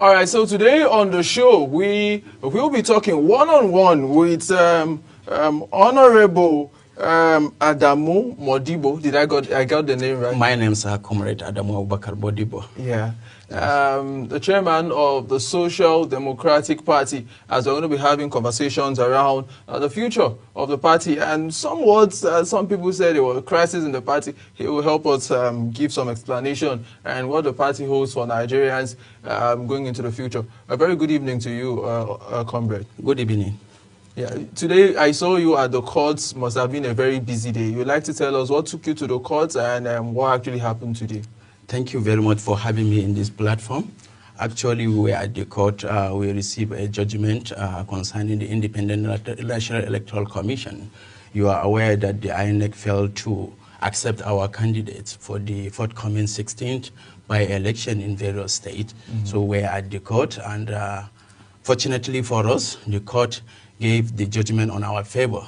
All right, so today on the show, we will be talking one-on-one with Honorable Adamu Modibbo. I got the name right? My name is Comrade Adamu Modibbo. Yeah. The chairman of the Social Democratic Party, as we're going to be having conversations around the future of the party, and somewhat, some people said there was a crisis in the party. He will help us give some explanation and what the party holds for Nigerians going into the future. A very good evening to you, comrade. Good evening. Yeah, today I saw you at the courts. Must have been a very busy day. You'd like to tell us what took you to the courts and what actually happened today? Thank you very much for having me in this platform. Actually, we were at the court. We received a judgment concerning the Independent National Electoral Commission. You are aware that the INEC failed to accept our candidates for the forthcoming 16th by-election in various states. So we're at the court, and fortunately for us, the court gave the judgment on our favor.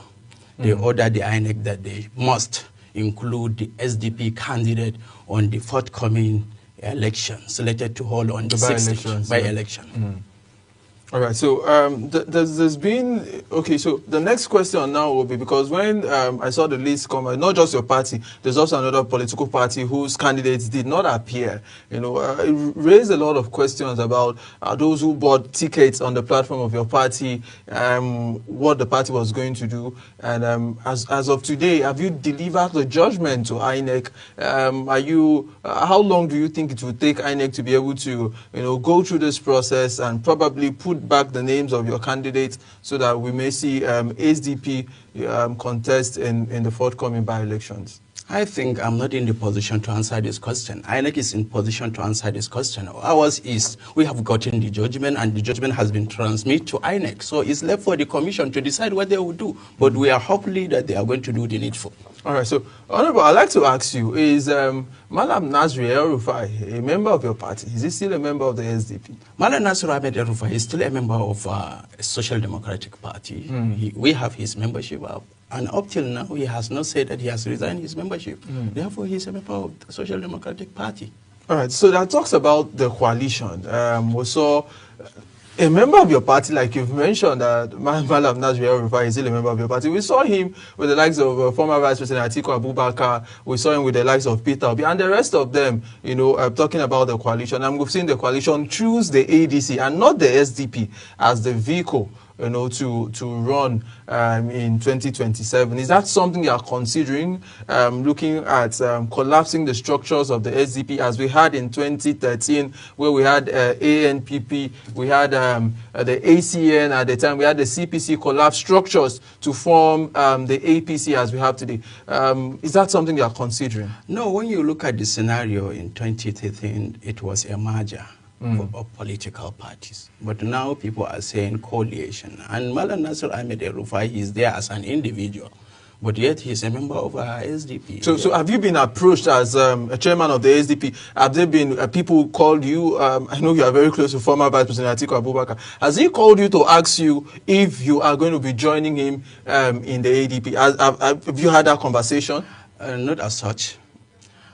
They ordered the INEC that they must include the SDP candidate on the forthcoming election slated to hold on the 16th by-election. All right, so there's been, okay, so the next question now will be, because when I saw the list come, not just your party, there's also another political party whose candidates did not appear. You know, it raised a lot of questions about those who bought tickets on the platform of your party, what the party was going to do. And as of today, have you delivered the judgment to INEC? How long do you think it will take INEC to be able to, go through this process and probably put back the names of your candidates so that we may see SDP contest in the forthcoming by-elections? I think I'm not in the position to answer this question. INEC is in position to answer this question. Ours is, we have gotten the judgment, and the judgment has been transmitted to INEC. So it's left for the commission to decide what they will do. But we are hopefully that they are going to do the needful. All right, so, Honorable, I'd like to ask you, is Malam Nasri El-Rufai a member of your party? Is he still a member of the SDP? Malam Nasri Ahmed El-Rufai is still a member of a Social Democratic Party. We have his membership up. And up till now, he has not said that he has resigned his membership. Therefore, he is a member of the Social Democratic Party. All right, so that talks about the coalition. We saw a member of your party, like you've mentioned, that Malam Nasri El-Rufai is still a member of your party. We saw him with the likes of former Vice President Atiku Abubakar. We saw him with the likes of Peter Obi, and the rest of them, talking about the coalition. And we've seen the coalition choose the ADC and not the SDP as the vehicle to run in 2027. Is that something you are considering, looking at collapsing the structures of the SDP as we had in 2013, where we had ANPP, we had the ACN at the time, we had the CPC collapse structures to form the APC as we have today. Is that something you are considering? No, when you look at the scenario in 2013, it was a merger of political parties. But now people are saying coalition. And Malam Nasri Ahmed El-Rufai is there as an individual, but yet he's a member of SDP. So have you been approached as a chairman of the SDP? Have there been people called you? I know you are very close to former Vice President Atiku Abubakar. Has he called you to ask you if you are going to be joining him in the ADP? Have you had that conversation? Not as such.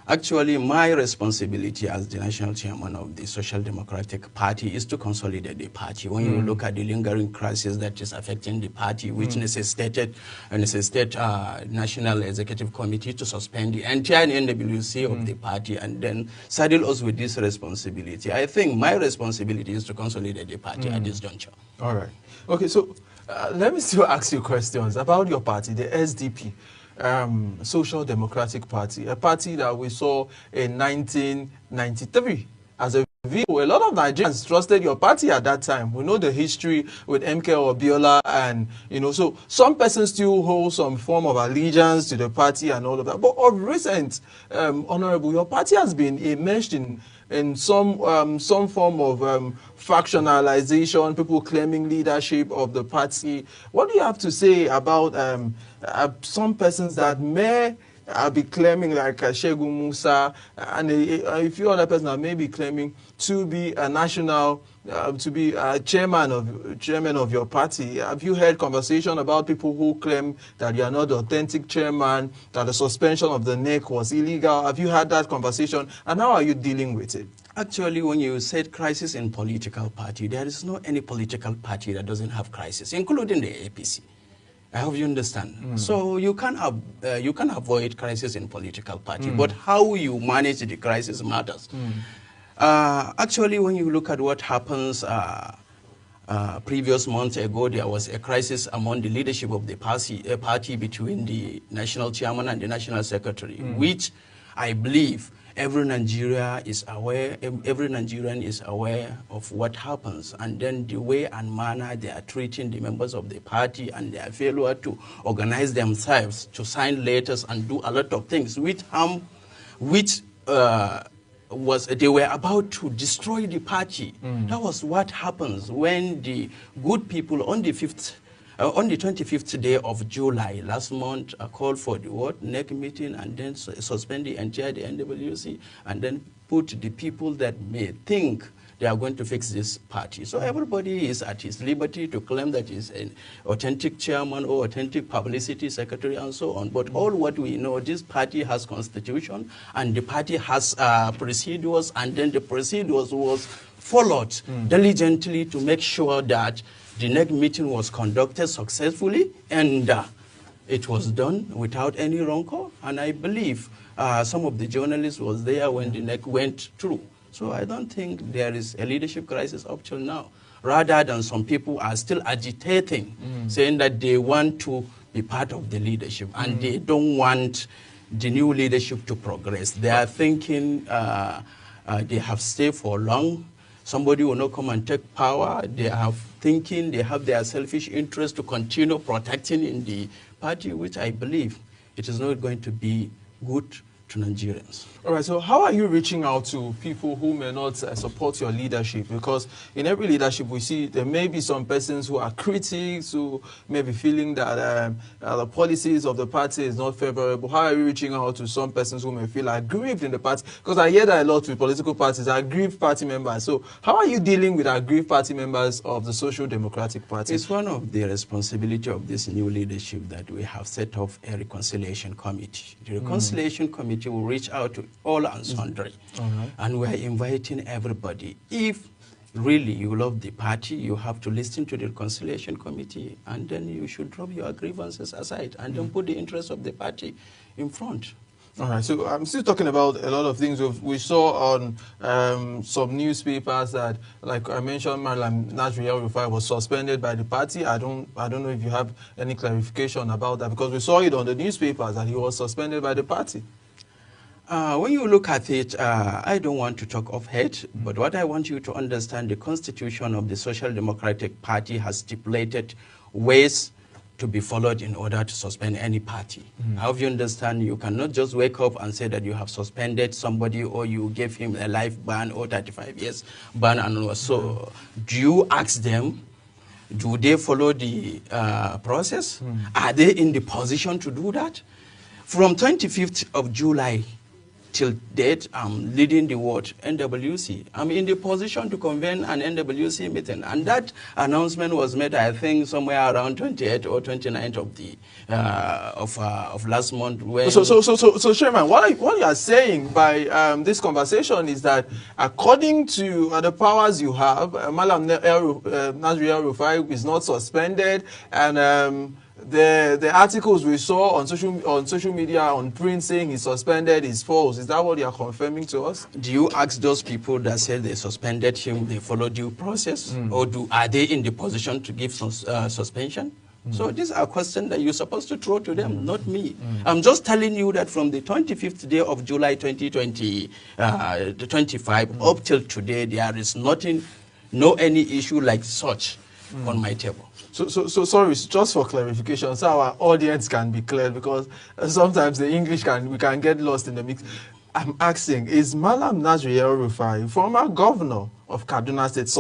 Actually, my responsibility as the national chairman of the Social Democratic Party is to consolidate the party. When you look at the lingering crisis that is affecting the party, which necessitated National Executive Committee to suspend the entire NWC of the party and then saddle us with this responsibility. I think my responsibility is to consolidate the party at this juncture. All right. Okay, so let me still ask you questions about your party, the SDP. Social Democratic Party, a party that we saw in 1993 as a vehicle. A lot of Nigerians trusted your party at that time. We know the history with MK Obiola, and so some persons still hold some form of allegiance to the party and all of that. But of recent, Honorable, your party has been immersed in some form of factionalization, people claiming leadership of the party. What do you have to say about some persons that may be claiming, like Shegun Musa and a few other persons that may be claiming to be a national, to be a chairman of your party? Have you heard conversation about people who claim that you are not the authentic chairman, that the suspension of the NEC was illegal? Have you had that conversation, and how are you dealing with it? Actually, when you said crisis in political party, there is no any political party that doesn't have crisis, including the APC. I hope you understand. So you can avoid crisis in political party, but how you manage the crisis matters. Actually, when you look at what happens previous months ago, there was a crisis among the leadership of the party between the national chairman and the national secretary, which I believe every Nigerian is aware of what happens, and then the way and manner they are treating the members of the party and their failure to organize themselves, to sign letters and do a lot of things which they were about to destroy the party. That was what happens when the good people on the 25th day of July last month called for the NEC meeting and then suspend the entire NWC and then put the people that may think they are going to fix this party. So everybody is at his liberty to claim that he's an authentic chairman or authentic publicity secretary and so on. But all what we know, this party has constitution and the party has procedures, and then the procedures was followed diligently to make sure that the NEC meeting was conducted successfully, and it was done without any rancor. And I believe some of the journalists was there when the NEC went through. So I don't think there is a leadership crisis up till now, rather than some people are still agitating, saying that they want to be part of the leadership and they don't want the new leadership to progress. They are thinking they have stayed for long. Somebody will not come and take power. They are thinking they have their selfish interest to continue protecting in the party, which I believe it is not going to be good to Nigerians. All right, so how are you reaching out to people who may not support your leadership? Because in every leadership we see there may be some persons who are critics, who may be feeling that the policies of the party is not favorable. How are you reaching out to some persons who may feel aggrieved in the party? Because I hear that a lot with political parties, aggrieved party members. So how are you dealing with aggrieved party members of the Social Democratic Party? It's one of the responsibility of this new leadership that we have set up a reconciliation committee. The reconciliation committee will reach out to all and sundry. And we are inviting everybody. If really you love the party, you have to listen to the reconciliation committee, and then you should drop your grievances aside and don't put the interests of the party in front. All right, so I'm still talking about a lot of things we saw on some newspapers that, like I mentioned, Malam Najri El-Rufai was suspended by the party. I don't know if you have any clarification about that, because we saw it on the newspapers that he was suspended by the party. When you look at it, I don't want to talk of hate, but what I want you to understand, the constitution of the Social Democratic Party has stipulated ways to be followed in order to suspend any party. I hope you understand, you cannot just wake up and say that you have suspended somebody or you gave him a life ban or 35 years ban. And so do you ask them, do they follow the process? Are they in the position to do that? From 25th of July till date, I'm leading the NWC. I'm in the position to convene an NWC meeting, and that announcement was made, I think, somewhere around 28th or 29th of the of last month. When So, Chairman, what you are saying by this conversation is that, according to the powers you have, Malam Najri El-Rufai is not suspended, and the articles we saw on social media, on print, saying he's suspended is false. Is that what you are confirming to us? Do you ask those people that said they suspended him, they followed due process, or are they in the position to give some suspension? So these are questions that you're supposed to throw to them, not me. I'm just telling you that from the 25th day of July 2025 up till today, there is any issue like such on my table. So sorry, just for clarification, so our audience can be clear, because sometimes the English we can get lost in the mix. I'm asking, is Malam Najri El-Rufai, former governor of Kaduna State,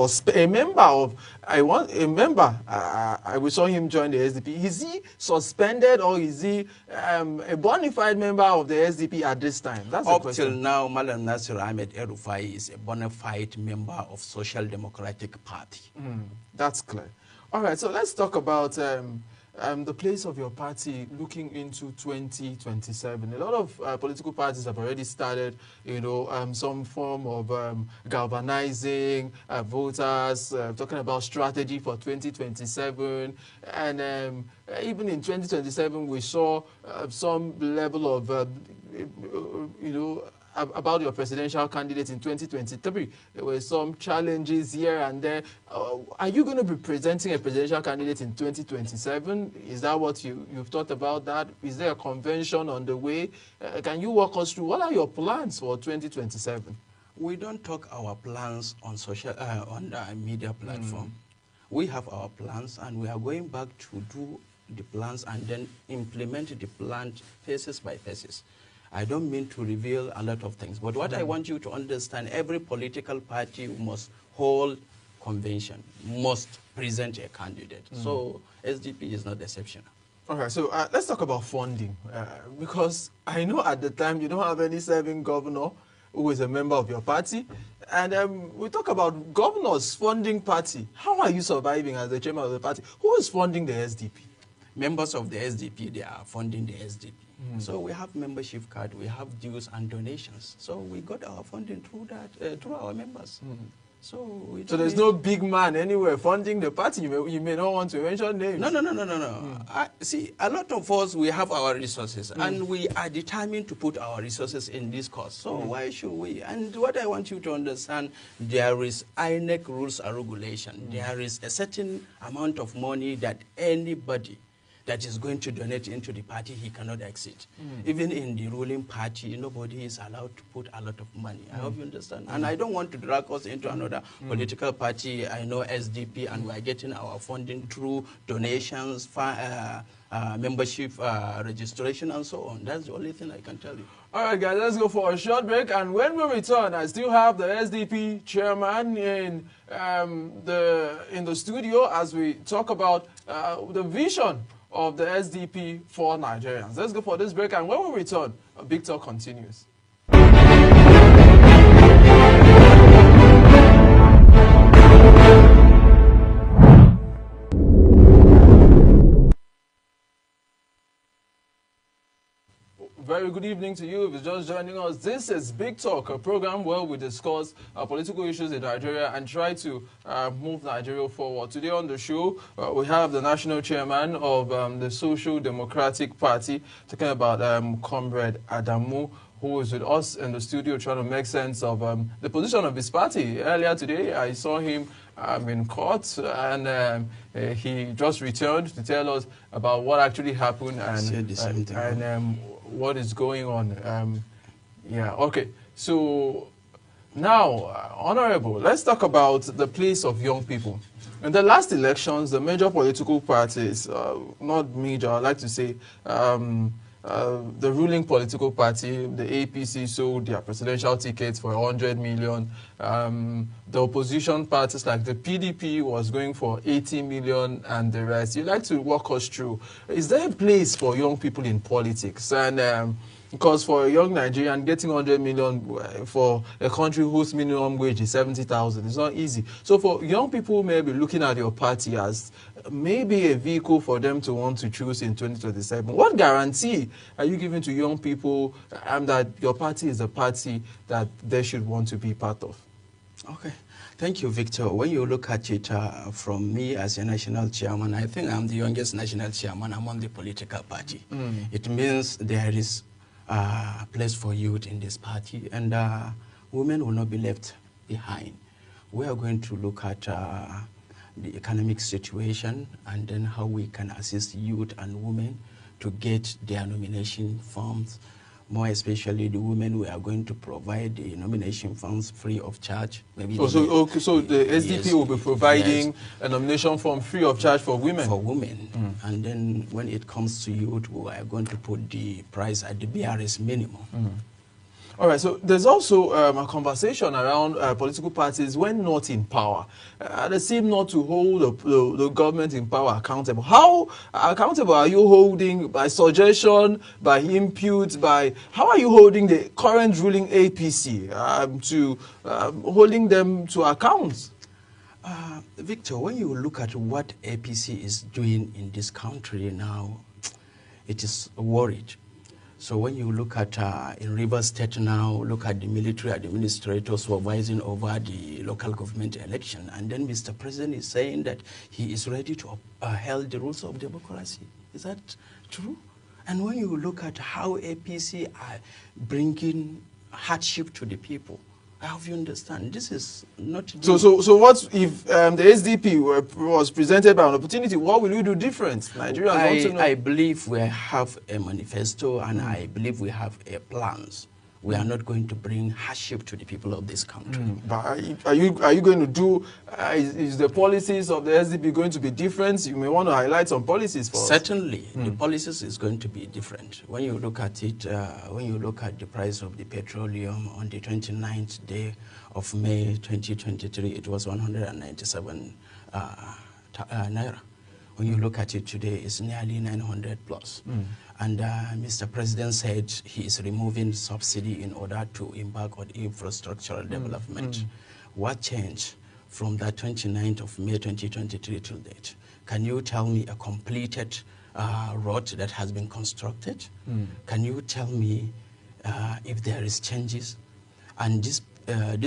we saw him join the SDP. Is he suspended, or is he a bona fide member of the SDP at this time? That's the question. Up till now, Malam Najri El-Rufai is a bona fide member of Social Democratic Party. That's clear. All right, so let's talk about the place of your party looking into 2027? A lot of political parties have already started, some form of galvanizing voters, talking about strategy for 2027. And even in 2027, we saw some level of, about your presidential candidate in 2023. There were some challenges here and there. Are you going to be presenting a presidential candidate in 2027? Is that what you've thought about that? Is there a convention on the way? Can you walk us through what are your plans for 2027? We don't talk our plans on on the media platform. We have our plans, and we are going back to do the plans and then implement the plan phases by phases. I don't mean to reveal a lot of things, but what I want you to understand, every political party must hold convention, must present a candidate. So SDP is not exceptional. Okay, so let's talk about funding, because I know at the time you don't have any serving governor who is a member of your party, and we talk about governors funding party. How are you surviving as the chairman of the party? Who is funding the SDP? Members of the SDP, they are funding the SDP. So we have membership card, we have dues and donations. So we got our funding through that, through our members. So there's no big man anywhere funding the party. You may not want to mention names. No. See, a lot of us, we have our resources, and we are determined to put our resources in this cause. So why should we? And what I want you to understand, there is INEC rules and regulation. There is a certain amount of money that anybody that is going to donate into the party, he cannot exceed. Even in the ruling party, nobody is allowed to put a lot of money. I hope you understand. And I don't want to drag us into another political party. I know SDP, and we are getting our funding through donations, membership registration, and so on. That's the only thing I can tell you. All right, guys, let's go for a short break. And when we return, I still have the SDP chairman in the studio as we talk about the vision of the SDP for Nigerians. Let's go for this break, and when we return, Big Talk continues. Very good evening to you if you're just joining us. This is Big Talk, a program where we discuss political issues in Nigeria and try to move Nigeria forward. Today on the show, we have the national chairman of the Social Democratic Party, talking about Comrade Adamu, who is with us in the studio trying to make sense of the position of his party. Earlier today, I saw him in court, and he just returned to tell us about what actually happened and what is going on. Okay. So now, Honorable, let's talk about the place of young people. In the last elections, the major political parties, not major, I like to say, the ruling political party, the APC, sold their presidential tickets for 100 million. The opposition parties like the PDP was going for 80 million and the rest. You'd like to walk us through, is there a place for young people in politics? And because for a young Nigerian, getting 100 million for a country whose minimum wage is 70,000 is not easy. So for young people, maybe looking at your party as maybe a vehicle for them to want to choose in 2027, what guarantee are you giving to young people that your party is a party that they should want to be part of? Okay. Thank you, Victor. When you look at it from me as a national chairman, I think I'm the youngest national chairman among the political party. It means there is a place for youth in this party, and women will not be left behind. We are going to look at the economic situation and then how we can assist youth and women to get their nomination forms. More especially the women, we are going to provide the nomination forms free of charge. Maybe so the SDP will be providing a nomination form free of charge for women? For women. And then when it comes to youth, we are going to put the price at the BRS minimum. All right, so there's also a conversation around political parties when not in power. They seem not to hold the government in power accountable. How accountable are you holding? By suggestion, by impute, how are you holding the current ruling APC to holding them to account? Victor, when you look at what APC is doing in this country now, it is worried. So when you look at in Rivers State now, look at the military administrator supervising over the local government election, and then Mr. President is saying that he is ready to uphold the rules of democracy. Is that true? And when you look at how APC are bringing hardship to the people, I hope you understand. This is not. So what if the SDP was presented by an opportunity? What will you do different? Nigerians want to know. I believe we have a manifesto, and I believe we have a plans. We are not going to bring hardship to the people of this country. But are you going to do? Is the policies of the SDP going to be different? You may want to highlight some policies for us. Certainly, the policies is going to be different. When you look at it, when you look at the price of the petroleum on the 29th day of May 2023, it was 197 naira. When you look at it today, it's nearly 900 plus. And Mr. President said he is removing subsidy in order to embark on infrastructural development. What changed from that 29th of May 2023 till date? Can you tell me a completed road that has been constructed? Can you tell me if there is changes? And this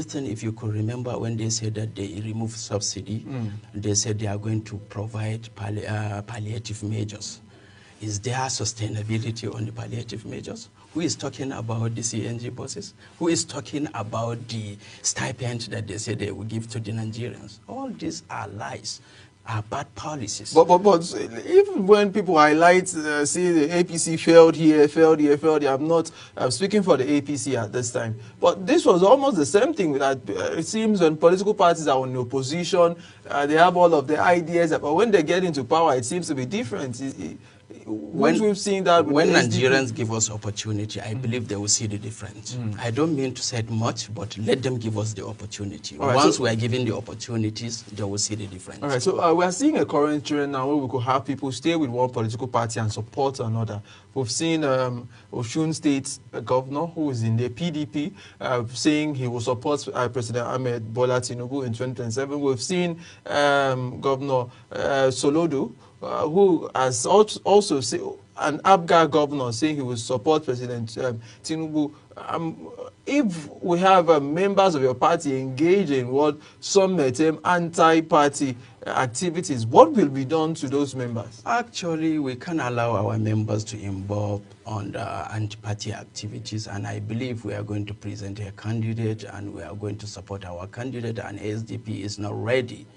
thing, if you could remember when they said that they remove subsidy, they said they are going to provide palliative measures. Is there sustainability on the palliative measures? Who is talking about the CNG buses? Who is talking about the stipend that they say they will give to the Nigerians? All these are lies, are bad policies. But even when people highlight, say the APC failed here, I'm speaking for the APC at this time. But this was almost the same thing that it seems when political parties are in opposition, they have all of the ideas, but when they get into power, it seems to be different. When we've seen that when Nigerians give us opportunity, I believe they will see the difference. I don't mean to say much, but let them give us the opportunity. Right, once we are given the opportunities, they will see the difference. All right, so we are seeing a current trend now where we could have people stay with one political party and support another. We've seen Osun State governor who is in the PDP saying he will support President Ahmed Bola Tinubu in 2027. We've seen Governor Solodo who has also said, an Abga governor saying he will support President Tinubu. If we have members of your party engaged in what some may term anti-party activities, what will be done to those members? Actually, we can allow our members to involve on the anti-party activities, and I believe we are going to present a candidate and we are going to support our candidate, and SDP is not ready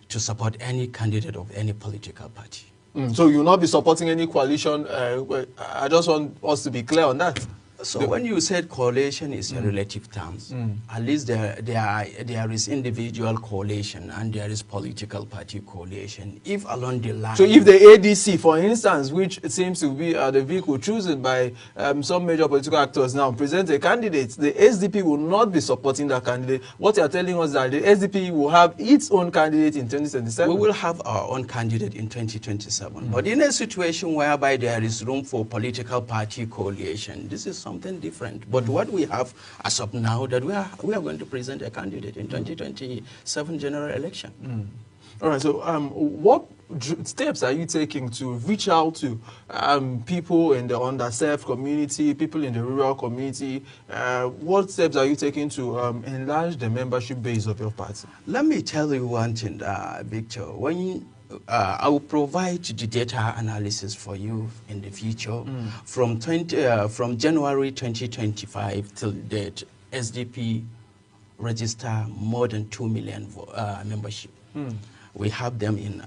to support any candidate of any political party. So you will not be supporting any coalition? I just want us to be clear on that. So when you said coalition is a relative terms, at least there is individual coalition and there is political party coalition. If along the line... So if the ADC, for instance, which seems to be the vehicle chosen by some major political actors now, present a candidate, the SDP will not be supporting that candidate. What you are telling us is that the SDP will have its own candidate in 2027? We will have our own candidate in 2027. But in a situation whereby there is room for political party coalition, this is something different. But what we have as of now, that we are going to present a candidate in 2027 general election. All right, so what steps are you taking to reach out to people in the underserved community, people in the rural community? What steps are you taking to enlarge the membership base of your party? Let me tell you one thing, Victor. When I will provide the data analysis for you in the future. From January 2025 till date, SDP register more than 2 million membership. We have them in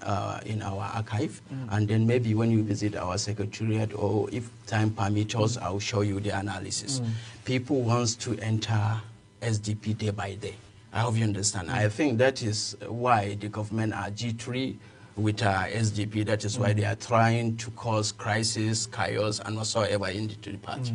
our archive, and then maybe when you visit our secretariat, or if time permits us, I'll show you the analysis. People wants to enter SDP day by day. I hope you understand. I think that is why the government are G3 with SDP. That is why they are trying to cause crisis, chaos, and whatsoever into the party.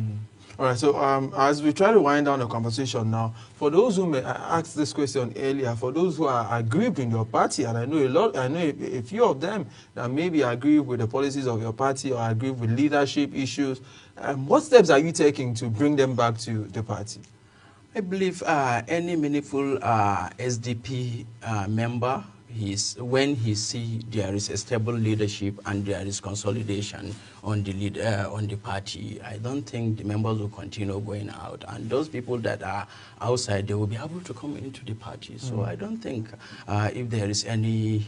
All right, so as we try to wind down the conversation now, for those who may ask this question earlier, for those who are aggrieved in your party, and I know a few of them that maybe agree with the policies of your party or agree with leadership issues, what steps are you taking to bring them back to the party? I believe any meaningful SDP member, when he see there is a stable leadership and there is consolidation on the party, I don't think the members will continue going out. And those people that are outside, they will be able to come into the party. So I don't think if there is any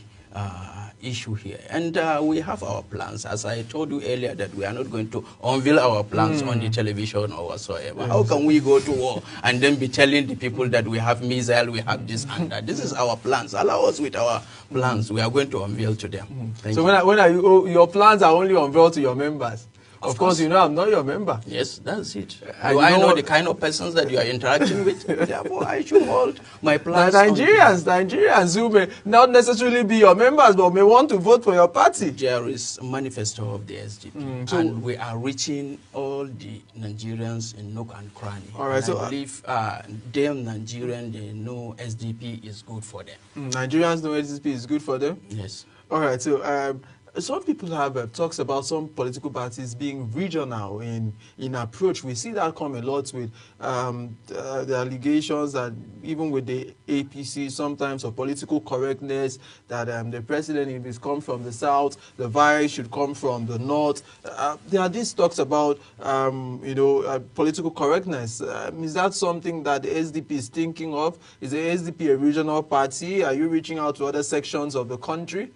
issue here. And we have our plans. As I told you earlier, that we are not going to unveil our plans on the television or whatsoever. Yes. How can we go to war and then be telling the people that we have missile, we have this and that? This is our plans. Allow us with our plans. We are going to unveil to them. So when are you, your plans are only unveiled to your members? Of course, you know I'm not your member. Yes, that's it. I know the kind of persons that you are interacting with. Therefore, I should hold my plans. Nigerians who may not necessarily be your members, but may want to vote for your party. There is a manifesto of the SDP, and we are reaching all the Nigerians in nook and cranny. All right, so I believe them Nigerians, they know SDP is good for them. Nigerians know SDP is good for them? Yes. All right, so some people have talks about some political parties being regional in approach. We see that come a lot with the allegations that even with the APC, sometimes of political correctness, that the president, if he's come from the south, the vice should come from the north. There are these talks about, political correctness. Is that something that the SDP is thinking of? Is the SDP a regional party? Are you reaching out to other sections of the country?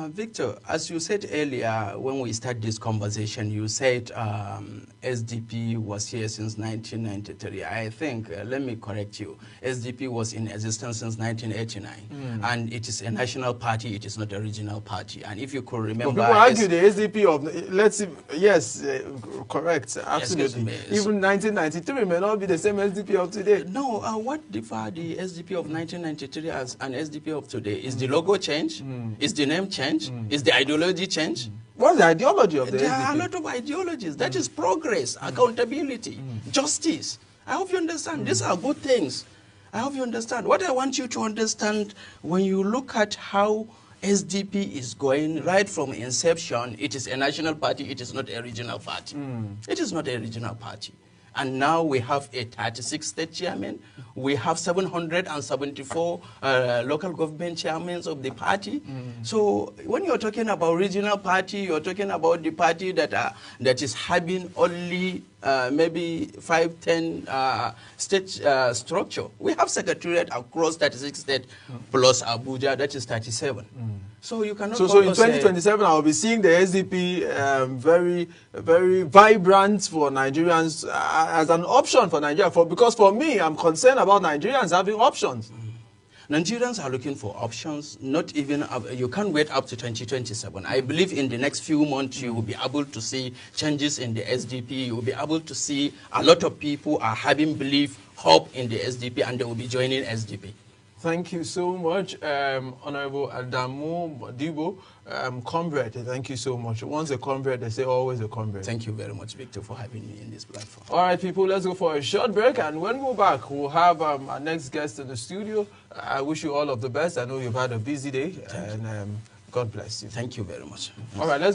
Victor, as you said earlier, when we started this conversation, you said SDP was here since 1993. I think, let me correct you, SDP was in existence since 1989. And it is a national party, it is not a regional party. And if you could remember... But people argue the SDP of, let's see, yes, correct, absolutely. Yes, even 1993 may not be the same SDP of today. No, what differ the SDP of 1993 as an SDP of today? Is the logo change? Is the name change? Is the ideology change? What's the ideology of the SDP? There are a lot of ideologies. That is progress, accountability, justice. I hope you understand. These are good things. I hope you understand. What I want you to understand, when you look at how SDP is going right from inception, it is a national party, it is not a regional party. It is not a regional party. And now we have a 36 state chairman. We have 774 local government chairmen of the party. So when you're talking about regional party, you're talking about the party that is having only maybe 5-10 state structure. We have secretariat across 36 states plus Abuja, that is 37. So you cannot. So in 2027, I will be seeing the SDP very, very vibrant for Nigerians as an option for Nigeria. Because for me, I'm concerned about Nigerians having options. Nigerians are looking for options. Not even you can't wait up to 2027. I believe in the next few months you will be able to see changes in the SDP. You will be able to see a lot of people are having belief, hope in the SDP, and they will be joining SDP. Thank you so much, Honorable Adamu Modibbo, comrade. Thank you so much. Once a comrade, they say always a comrade. Thank you very much, Victor, for having me in this platform. All right, people, let's go for a short break. And when we're back, we'll have our next guest in the studio. I wish you all of the best. I know you've had a busy day. And God bless you. Thank you very much. All right, let's go.